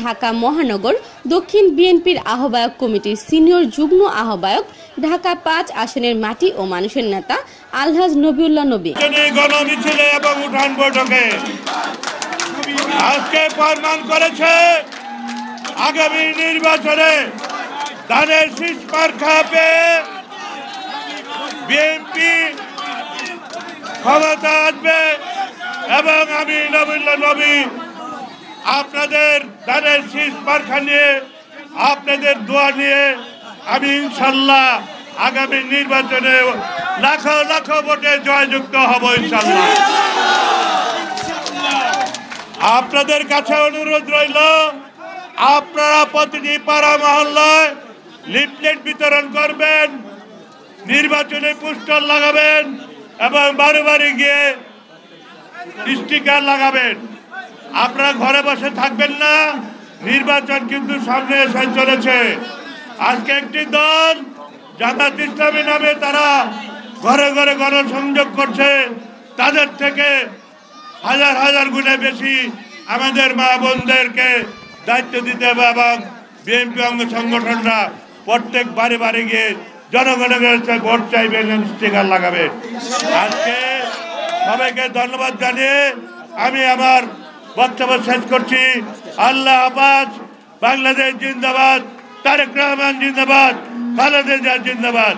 ঢাকা মহানগর দক্ষিণ বিএনপির আহ্বায়ক কমিটির সিনিয়র যুগ্ম আহ্বায়ক, ঢাকা ৫ আসনের মাটি ও মানুষের নেতা আলহাজ নবিউল্লাহ নবী গণমিছিলে এবং উঠান বৈঠকে আজকে প্রমাণ করেছে আগামী নির্বাচনে ধানের শীষ মার্কা পেয়ে বিএনপি ক্ষমতা আসবে এবং আমি নবিউল্লাহ নবী আপনাদের ধানের শীষ মার্কা নিয়ে আপনাদের দোয়া নিয়ে আমি ইনশাল্লাহ আগামী নির্বাচনে লাখো লাখো ভোটে জয়যুক্ত হব ইনশাল্লাহ। আপনাদের কাছে অনুরোধ রইল, আপনারা প্রতিটি পাড়া মহল্লায় লিফলেট বিতরণ করবেন, নির্বাচনে পোস্টার লাগাবেন এবং বাড়ি বাড়ি গিয়ে স্টিকার লাগাবেন। আপনারা ঘরে বসে থাকবেন না, নির্বাচন কিন্তু সামনে এসে চলেছে। আজকে একটি দল জামাত ইসলামী নামে তারা ঘরে ঘরে গণসংযোগ করছে, তাদের থেকে হাজার হাজার গুণে বেশি আমাদের মা বোনদেরকে দায়িত্ব দিতে হবে এবং বিএনপি অঙ্গ সংগঠনরা প্রত্যেক বাড়ি বাড়ি গিয়ে জনগণের কাছে ভোট চাইবেন, স্টিকার লাগাবেন। আজকে সবাইকে ধন্যবাদ জানিয়ে আমি আমার বক্তব্য শেষ করছি। আল্লাহ হাফেজ। বাংলাদেশ জিন্দাবাদ, তারেক রহমান জিন্দাবাদ, খালেদা জিয়া জিন্দাবাদ।